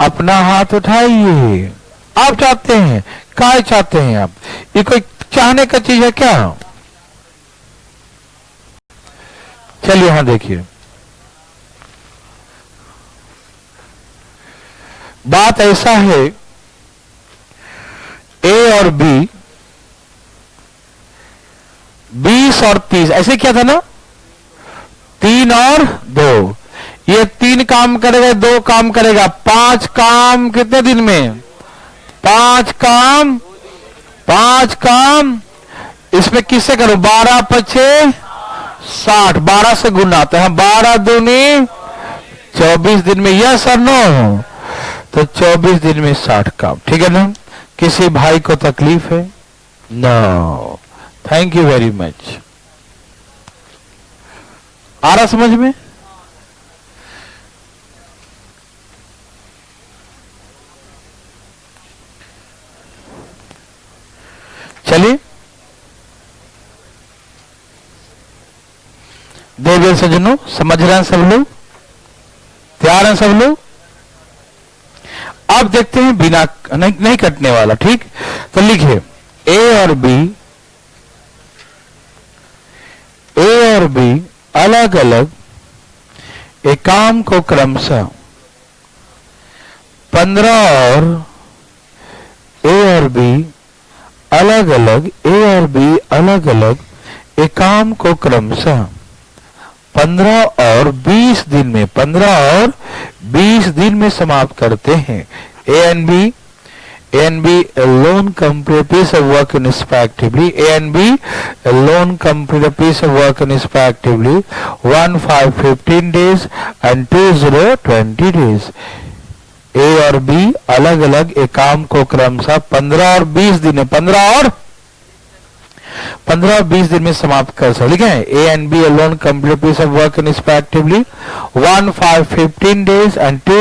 अपना हाथ उठाइए. आप चाहते हैं? काय चाहते हैं आप? ये कोई चाहने का चीज है क्या? चलिए यहां देखिए. बात ऐसा है A और B 20 और 30 ऐसे क्या था ना 3 और 2. ये 3 काम करेगा 2 काम करेगा 5 काम कितने दिन में? 5 काम. इसमें किससे करो? 12 पचे 60. 12 से गुना तो हम 12 दूनी 24 दिन में. यस और नो? तो 24 दिन में 60 काम. ठीक है ना. किसी भाई को तकलीफ है? No. Thank you very much. आ रहा समझ में? चलिए देव सज्जनों समझ रहे हैं सब लोग? तैयार हैं सब लोग? अब देखते हैं बिना नहीं कटने वाला. ठीक तो लिखिए A और B अलग अलग एक काम को क्रमशः 15 और A और B अलग अलग A और B अलग अलग एक काम को क्रमशः 15 और 20 दिन में 15 और 20 दिन में समाप्त करते हैं. A and B alone complete a piece of work respectively. A and B alone complete a piece of work respectively 1 5 15 days and 2 20 days. A और B अलग अलग एक काम को क्रमशः 15 और 20 दिन में 15 और 20 दिन में समाप्त कर सकते. लिखें A and B alone complete piece of work respectively 1 5 15 days and 2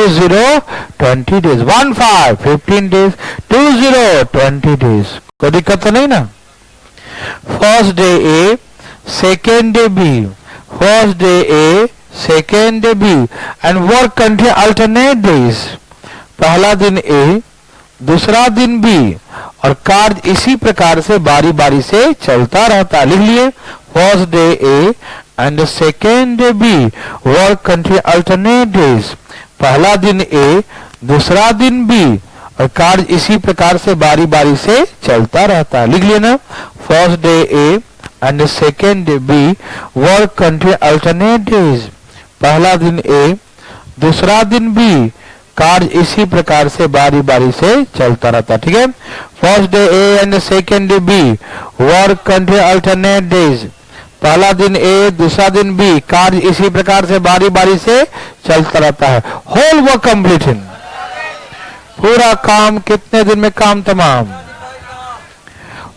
20 days. 1 5 15 days 2 20 days. कोई दिक्कत तो नहीं ना? First day A second day B. First day A second day B and work continue alternate days. पहला दिन A दूसरा दिन B और कार्य इसी प्रकार से बारी बारी से चलता रहता. लिख लिए first day A and second day B work continue alternate days. पहला दिन A दूसरा दिन B और कार्य इसी प्रकार से बारी बारी से चलता रहता. लिख लिए ना first day A and second day B work continue alternate days. पहला दिन A दूसरा दिन B कार्य इसी प्रकार से बारी बारी से चलता रहता. ठीक है. First day A and second day B work continue alternate days. पहला दिन A दूसरा दिन B कार्य इसी प्रकार से बारी बारी से चलता रहता है. Whole work completed. पूरा काम कितने दिन में काम तमाम?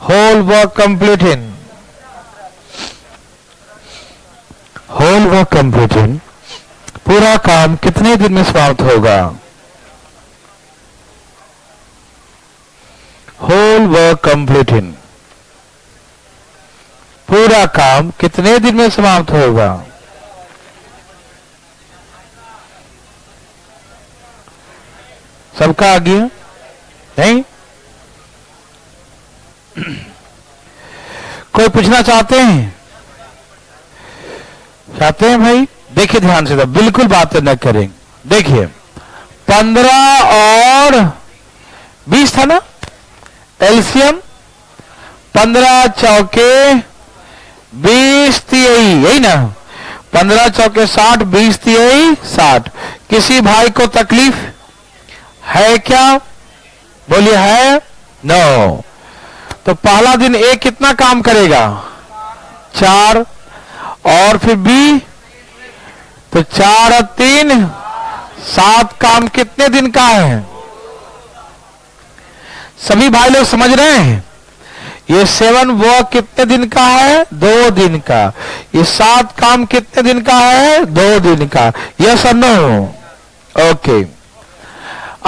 Whole work completed. Whole work completed पूरा काम कितने दिन में समाप्त होगा? होल वर्क कंप्लीट इन, पूरा काम कितने दिन में समाप्त होगा? सबका आ गया? नहीं? कोई पूछना चाहते हैं? चाहते हैं भाई? देखिए ध्यान से, तो बिल्कुल बातें न करें। देखिए 15 और 20 था ना एलसीएम, 15 चौके 20 तिहाई, यही ना? 15 चौके 60, 20 तिहाई 60। किसी भाई को तकलीफ है क्या? बोलिए है? नो। तो पहला दिन ए कितना काम करेगा? 4, और फिर बी, तो 4 और 3 7 काम कितने दिन का है? सभी भाई लोग समझ रहे हैं? ये 7 वर्क कितने दिन का है? 2 दिन का। ये 7 काम कितने दिन का है? 2 दिन का। यस और नो? ओके।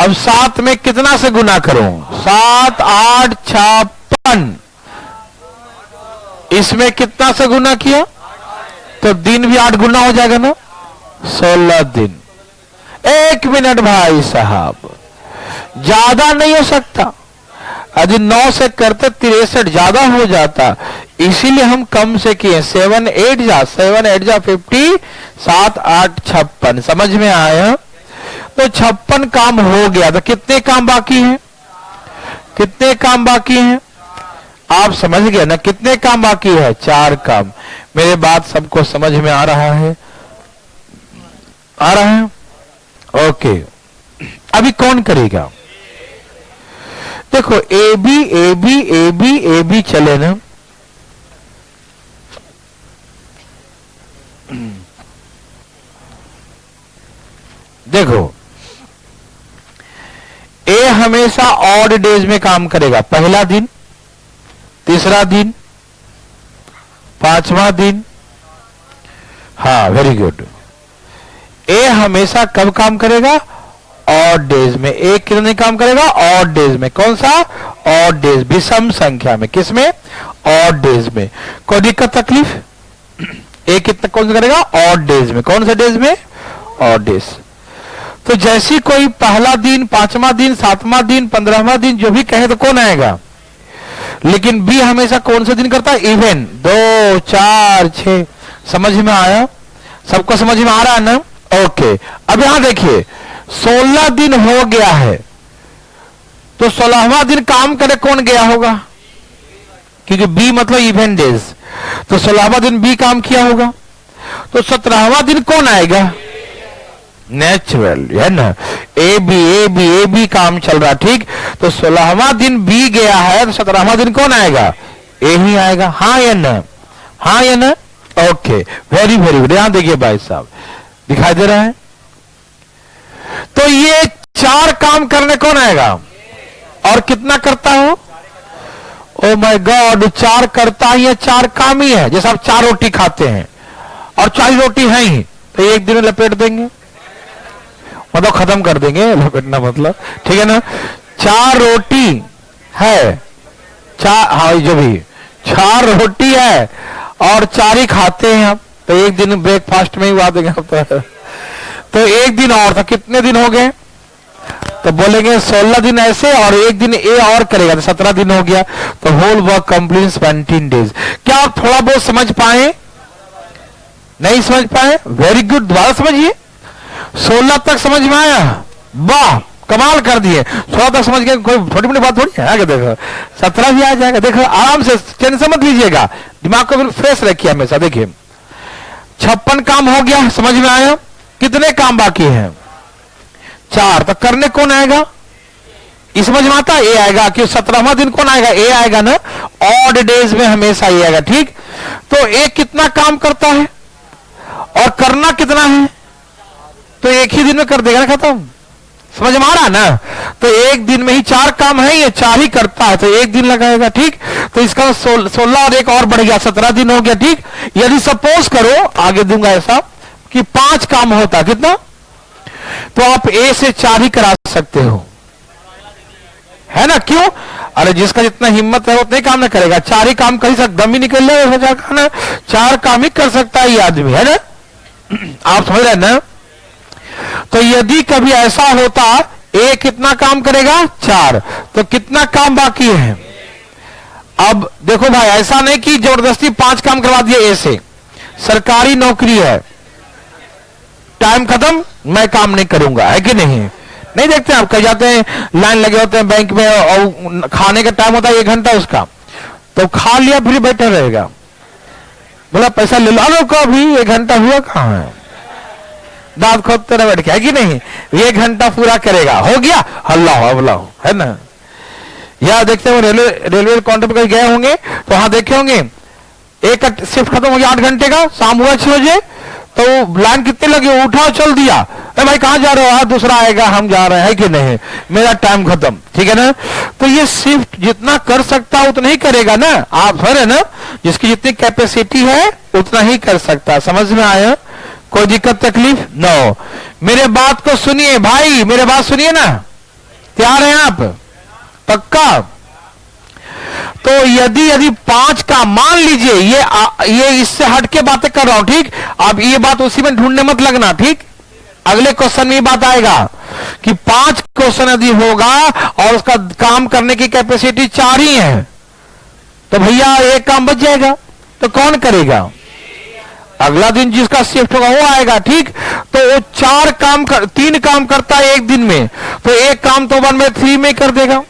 अब 7 में कितना से गुना करूं? 7 8 56। इसमें कितना से गुना किया? तो दिन भी 8 गुना हो जाएगा ना? 16 दिन। 1 मिनट भाई साहब, ज्यादा नहीं हो सकता। यदि 9 से करते 63 ज्यादा हो जाता, इसीलिए हम कम से किए। 7 8 जा 50, 7 8 56। समझ में आया? तो 56 काम हो गया। तो कितने काम बाकी हैं? कितने काम बाकी हैं? आप समझ गए ना? कितने काम बाकी है? 4 काम। मेरे बात सबको समझ में आ रहा है? आ रहा है? ओके। अभी कौन करेगा? देखो A B A B A B A B चले ना, देखो ए हमेशा ऑड डेज में काम करेगा। पहला दिन, तीसरा दिन, 5वां दिन। हाँ, वेरी गुड। ए हमेशा कब काम करेगा? ऑड डेज में। ए कितने काम करेगा? ऑड डेज में। कौन सा? ऑड डेज, विषम संख्या में। किसमें? ऑड डेज में। कोई दिक्कत तकलीफ? ए कितना कौन सा करेगा? ऑड डेज में। कौन से डेज में? Odd days. तो जैसी कोई पहला दिन, 5वां दिन, 7वां दिन, 15वां दिन जो भी कहे तो कौन आएगा? लेकिन बी हमेशा कौन से दिन करता है? इवन। 2 4 6। समझ में आया? सबको समझ में आ रहा है ना? ओके। अब यहां देखिए 16 दिन हो गया है, तो 16वां दिन काम करे कौन गया होगा? क्योंकि बी मतलब इवेंट डेज, तो 16वां दिन बी काम किया होगा। तो 17वां दिन कौन आएगा? नेचुरल है ना? ए बी काम चल रहा, ठीक। तो 16वां दिन बी गया है, तो 17वां दिन कौन आएगा? ए ही आएगा। हाँ या ना? हाँ या ना? Okay, very very good. यहां देखिए भाई साहब, दिखाई दे रहा है? तो ये 4 काम करने कौन आएगा? और कितना करता हो? ओ माय गॉड, 4 करता ही है, 4 काम ही है। जैसे आप 4 रोटी खाते हैं और 4 रोटी है ही, तो एक दिन में लपेट देंगे, मतलब खत्म कर देंगे। लपेटना मतलब, ठीक है ना? 4 रोटी है, 4, हाँ जो भी 4 रोटी है और 4 ही खाते हैं आप, तो एक दिन ब्रेकफास्ट में ही उड़ा देंगे आप। तो एक दिन और था, कितने दिन हो गए? तो बोलेंगे 16 दिन ऐसे और एक दिन ए और करेगा, तो 17 दिन हो गया। तो होल वर्क कंप्लीट 17 डेज। क्या आप थोड़ा बहुत समझ पाए? नहीं समझ पाए? वेरी गुड, दोबारा समझिए। 16 तक समझ में आया? वाह, कमाल कर दिए। 16 तक समझ गए, कोई छोटी मोटी बात थोड़ी है। आगे देखो 17 भी आ जाएगा। देखो आराम से, टेंशन मत लीजिएगा, दिमाग को बिल्कुल फ्रेश रखिए हमेशा। देखिए 56 काम हो गया, समझ में आया? कितने काम बाकी हैं? 4। तो करने कौन आएगा? इस समझ में आता? ए आएगा। कि 17वां दिन कौन आएगा? ए आएगा ना? ऑड डेज में हमेशा ए आएगा, ठीक। तो ए कितना काम करता है और करना कितना है? तो एक ही दिन में कर देगा ना, खत्म। समझ में आ रहा ना? तो एक दिन में ही 4 काम है, ये 4 ही करता है, तो एक दिन लगाएगा, ठीक। तो इसका 16 और एक और बढ़ गया, 17 दिन हो गया, ठीक। यदि सपोज करो, आगे दूंगा ऐसा, कि 5 काम होता, कितना? तो आप ए से 4 ही करा सकते हो, है ना? क्यों? अरे जिसका जितना हिम्मत है उतना ही काम ना करेगा, 4 ही काम कर ही सकता, दम ही निकल जाएगा ना, 4 काम ही कर सकता है ये आदमी, है ना? आप समझ रहे ना? तो यदि कभी ऐसा होता ए कितना काम करेगा? 4, तो कितना काम बाकी है? अब देखो भाई, ऐसा नहीं कि जबरदस्ती 5 काम करवा दिए ए से, सरकारी नौकरी है, टाइम खत्म, मैं काम नहीं करूंगा, है कि नहीं? नहीं देखते आप, कह जाते हैं लाइन लगे होते हैं बैंक में और खाने का टाइम होता है 1 घंटा उसका, तो खा लिया फिर बैठा रहेगा, बोला पैसा ले लो, अरे कभी 1 घंटा हुआ कहां है, दांत खोदते रह बैठ के, है कि नहीं? 1 घंटा पूरा करेगा, हो गया, अल्लाह अल्लाह, है ना? या देखते हो रेलवे काउंटर पर गए होंगे तो वहां देखे होंगे एक शिफ्ट खत्म हो गया 8 घंटे का, शाम हुआ 6 बजे, तो लाइन कितने लगे, उठा चल दिया, अरे भाई कहां जा रहे हो? दूसरा आएगा, हम जा रहे हैं कि नहीं, मेरा टाइम खत्म, ठीक है ना? तो ये शिफ्ट जितना कर सकता है उतना ही करेगा ना, आप है ना, जिसकी जितनी कैपेसिटी है उतना ही कर सकता। समझ में आया? कोई दिक्कत तकलीफ? नो। मेरे बात को सुनिए भाई, मेरे बात सुनिए ना, तैयार हैं आप? पक्का? तो यदि 5 का मान लीजिए, ये इससे हट के बातें कर रहा हूं, ठीक? अब ये बात उसी में ढूंढने मत लगना, ठीक? अगले क्वेश्चन में बात आएगा कि 5 क्वेश्चन यदि होगा और उसका काम करने की कैपेसिटी 4 ही है, तो भैया एक काम बच जाएगा, तो कौन करेगा? अगला दिन जिसका शिफ्ट होगा वो आएगा, ठीक? तो वो 3 काम करता है एक दिन में, तो एक काम तो 1/3 में कर देगा,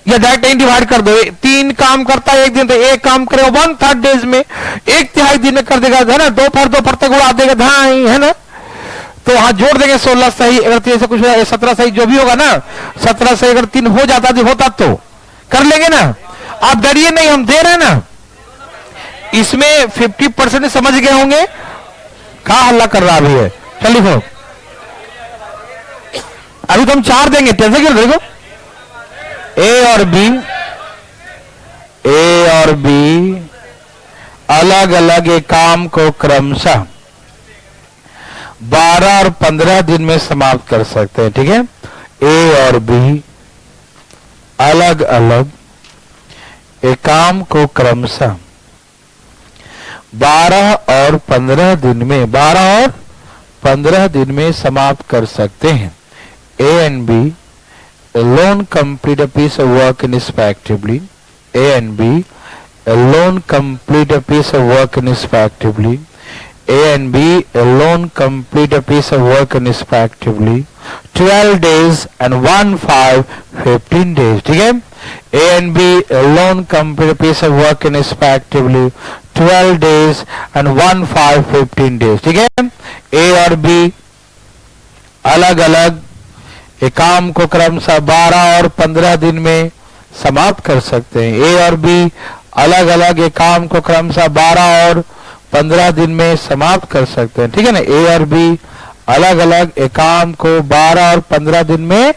या डायरेक्ट डिवाइड कर दो, 3 काम करता है एक दिन, तो एक काम करे 1/3 डेज में, 1/3 दिन में कर देगा, है ना? दोपहर तक उड़ा देगा, धाई, है ना? तो वहां जोड़ देंगे 16 सही, अगर 3 से कुछ 17 सही जो भी होगा ना, 17 सही अगर 3 हो जाता तो कर लेंगे ना। आप डरिए नहीं, हम दे रहे हैं ना। इसमें 50% समझ गए होंगे, कहा हल्ला कर रहा भी है। चल लिखो, अभी तो हम 4 देंगे, कैसे क्यों? देखो ए और बी अलग अलग एक काम को क्रमशः 12 और 15 दिन में समाप्त कर सकते हैं, ठीक है? ए और बी अलग अलग एक काम को क्रमशः 12 और 15 दिन में समाप्त कर सकते हैं। A and B alone complete a piece of work respectively. A and B alone complete a piece of work respectively. A and B alone complete a piece of work respectively. 12 days and 15 days. ठीक है? A and B alone complete a piece of work respectively. 12 days and 15 days. ठीक है? A और B अलग अलग एक काम को क्रमशः 12 और 15 दिन में समाप्त कर सकते हैं। ए और बी अलग अलग एक काम को क्रमशः 12 और 15 दिन में समाप्त कर सकते हैं, ठीक है ना? ए और बी अलग अलग एक काम को 12 और 15 दिन में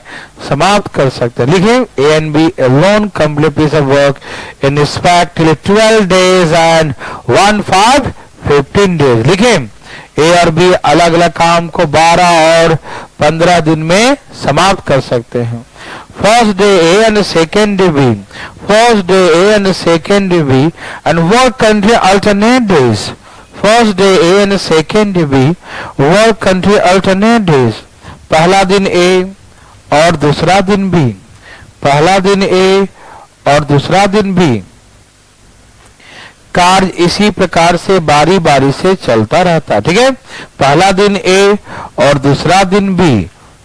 समाप्त कर सकते हैं। लिखिए, A and B alone complete piece of work in respectively 12 days and 15 days. लिखिए, ए और बी अलग अलग काम को 12 और 15 दिन में समाप्त कर सकते हैं। First day A and second day B, first day A and second day B and work country alternate days. First day A and second day B work country alternate days. पहला दिन ए और दूसरा दिन बी, पहला दिन ए और दूसरा दिन बी। कार्य इसी प्रकार से बारी बारी से चलता रहता, ठीक है? पहला दिन ए और दूसरा दिन बी,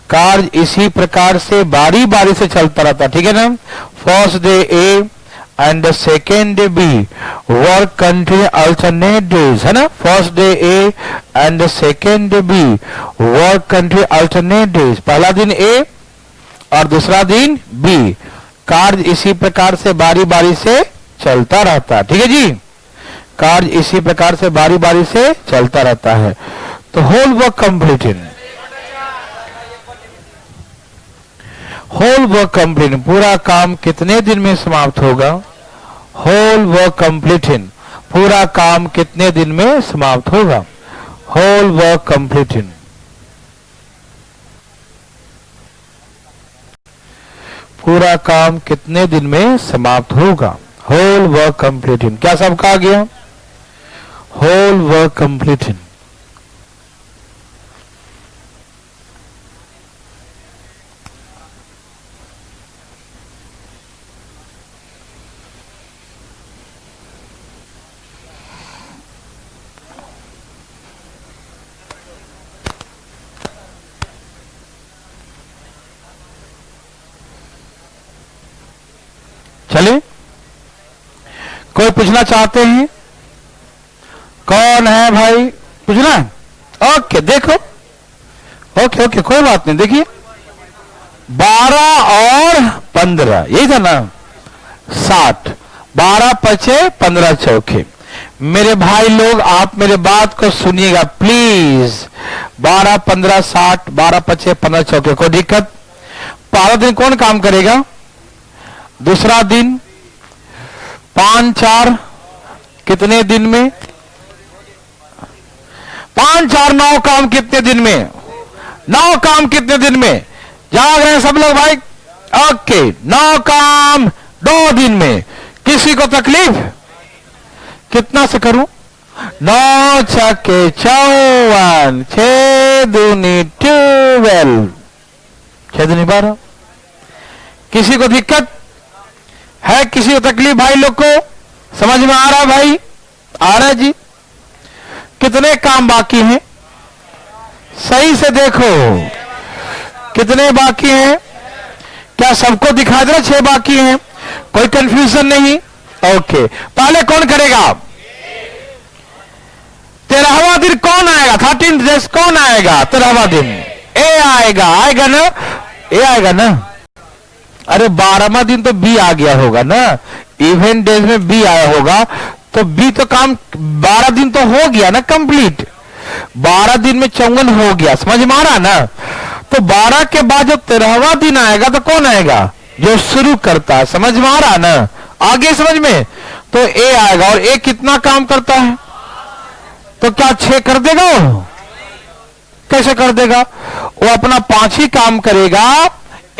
कार्य इसी प्रकार से बारी बारी से चलता रहता, ठीक है ना? First day A and second day B work continue alternate days, है ना? First day A and second day B work continue alternate days. पहला दिन ए और दूसरा दिन बी, कार्य इसी प्रकार से बारी बारी से चलता रहता, ठीक है जी? कार्य इसी प्रकार से बारी बारी से चलता रहता है। तो whole work completed, whole work completed, पूरा काम कितने दिन में समाप्त होगा? होल वर्क कंप्लीटेड, पूरा काम कितने दिन में समाप्त होगा? Whole work completing. पूरा काम कितने दिन में समाप्त होगा? Whole work completing. क्या सब कहा गया? Whole work completing. चलिए, कोई पूछना चाहते हैं? कौन है भाई? पूछना है? ओके, देखो, ओके ओके, कोई बात नहीं। देखिए 12 और 15 यही था ना, 60, 12 पचे 15 चौके। मेरे भाई लोग, आप मेरे बात को सुनिएगा प्लीज। 12 15 60, 12 पचे 15 चौके। कोई दिक्कत? पहला दिन कौन काम करेगा? दूसरा दिन 5 4 कितने दिन में? 5 4 9 काम कितने दिन में? 9 काम कितने दिन में? जाग रहे हैं सब लोग भाई? ओके, 9 काम 2 दिन में। किसी को तकलीफ? कितना से करूं? 9 छक्के 54, 6 दूनी 12, 6 दूनी 12। किसी को दिक्कत है? किसी को तकलीफ? भाई लोग को समझ में आ रहा है? भाई आ रहा है जी? कितने काम बाकी हैं? सही से देखो, कितने बाकी हैं? क्या सबको दिखा दे रहा? 6 बाकी हैं। कोई कंफ्यूजन नहीं? ओके, पहले कौन करेगा? 13वां दिन कौन आएगा? 13th डेज कौन आएगा? 13वां दिन ए आएगा। आएगा ना? ए आएगा ना? अरे 12वां दिन तो बी आ गया होगा ना, इवेंट डेज में बी आया होगा, तो बी तो काम 12 दिन तो हो गया ना कंप्लीट। 12 दिन में 54 हो गया। समझ में आ रहा ना? तो 12 के बाद जब 13वां दिन आएगा तो कौन आएगा? जो शुरू करता है। समझ में आ रहा ना? आगे समझ में? तो ए आएगा। और ए कितना काम करता है? तो क्या 6 कर देगा वो? कैसे कर देगा? वो अपना 5 ही काम करेगा,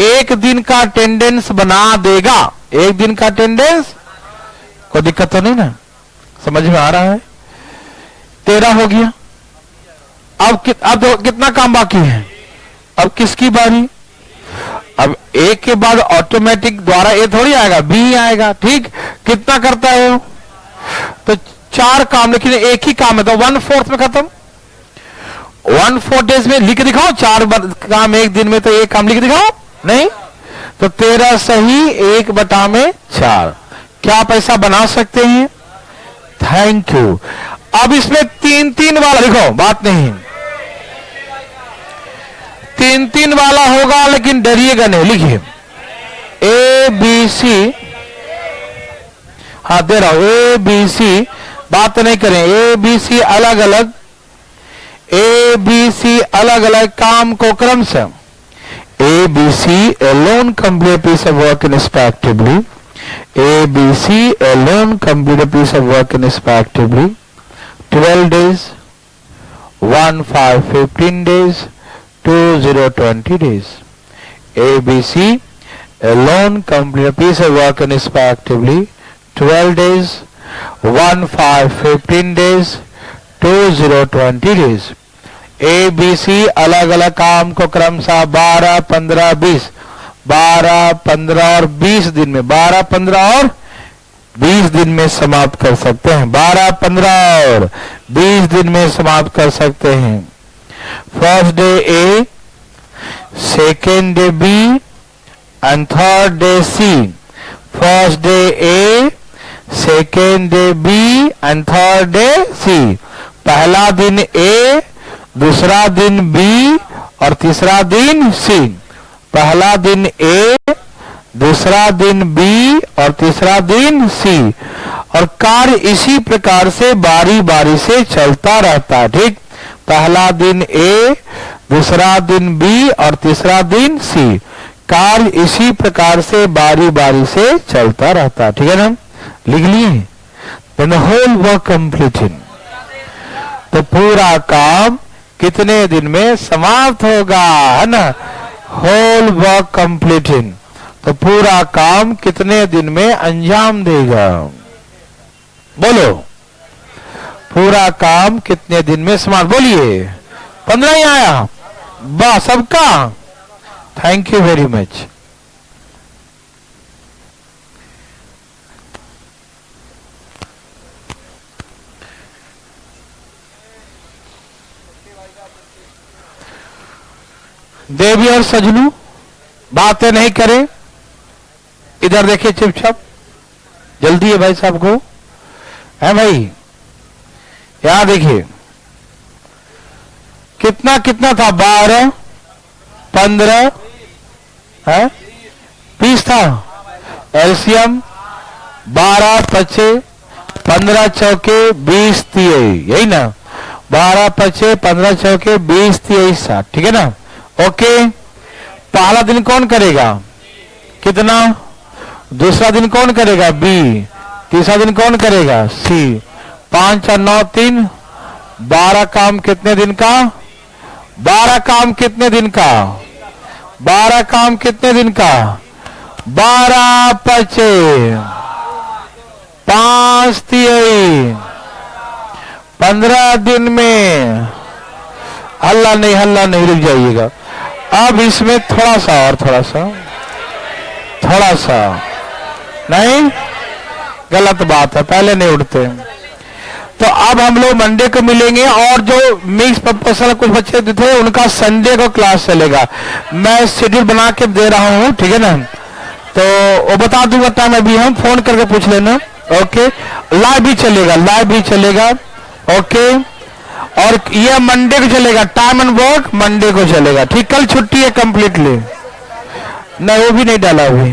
1 दिन का अटेंडेंस बना देगा। 1 दिन का अटेंडेंस, कोई दिक्कत तो नहीं ना? समझ में आ रहा है? 13 हो गया। अब कितना काम बाकी है? अब किसकी बारी? अब एक के बाद ऑटोमेटिक द्वारा ए थोड़ी आएगा, बी आएगा। ठीक, कितना करता है वो? तो 4 काम, लेकिन एक ही काम है तो 1/4 में खत्म। 1/4 डेज में लिख दिखाओ 4 काम 1 दिन में, तो एक काम लिख दिखाओ। नहीं तो 13 सही 1/4। क्या पैसा बना सकते हैं? Thank you. अब इसमें 3-3 वाला लिखो, बात नहीं, 3-3 वाला होगा, लेकिन डरिएगा नहीं। लिखिए ए बी सी, हाँ दे रहा हूं, ए बी सी, बात नहीं करें। ए बी सी अलग अलग, ए बी सी अलग अलग काम को क्रम से A, B, C alone complete a piece of work respectively. A, B, C alone complete a piece of work respectively. 12 days, 1, 5, 15 days, 2, 0, 20 days. A, B, C alone complete a piece of work respectively. 12 days, 1, 5, 15 days, 2, 0, 20 days. A B C अलग अलग काम को क्रमशः 12, 15, 20, 12, 15 और 20 दिन में, 12, 15 और 20 दिन में समाप्त कर सकते हैं। 12, 15 और 20 दिन में समाप्त कर सकते हैं। First day A, second day B and third day C. First day A, second day B and third day C. पहला दिन ए, दूसरा दिन बी और तीसरा दिन सी। पहला दिन ए, दूसरा दिन बी और तीसरा दिन सी। और कार्य इसी प्रकार से बारी बारी से चलता रहता है। ठीक, पहला दिन ए, दूसरा दिन बी और तीसरा दिन सी। कार्य इसी प्रकार से बारी बारी से चलता रहता है। ठीक है ना? लिख लिए? Then the whole work completed. तो पूरा काम कितने दिन में समाप्त होगा, है ना, होल वर्क कंप्लीटिंग। तो पूरा काम कितने दिन में अंजाम देगा, बोलो, पूरा काम कितने दिन में समाप्त, बोलिए। 15 ही आया, बस सबका। Thank you very much. Devi और सजनू बातें नहीं करें, इधर देखिए चुपचाप, जल्दी है भाई साहब को, है भाई, यहां देखिए कितना कितना था, 12 15 है 20 था, एलसीएम 12 25 15 चौके 20 30, यही ना, 12 25 15 चौके 20 30 60, ठीक है ना। ओके, पहला दिन कौन करेगा, कितना, दूसरा दिन कौन करेगा, बी, तीसरा दिन कौन करेगा, सी, 5 और 9 3, 12 काम कितने दिन का, 12 काम कितने दिन का, 12 काम कितने दिन का, 12 25 5 30, 15 दिन में। हल्ला नहीं, रुक जाइएगा। अब इसमें थोड़ा सा नहीं, गलत बात है, पहले नहीं उठते। तो अब हम लोग मंडे को मिलेंगे, और जो मिक्स पर्पस कुछ बच्चे थे उनका संडे को क्लास चलेगा। मैं शेड्यूल बना के दे रहा हूँ, ठीक है ना, तो वो बता दूंगा टाइम, अभी हम फोन करके पूछ लेना। ओके, लाइव भी चलेगा। ओके, और ये मंडे को चलेगा, टाइम एंड वर्क मंडे को चलेगा, ठीक। कल छुट्टी है कंप्लीटली, नहीं वो भी नहीं डाला अभी।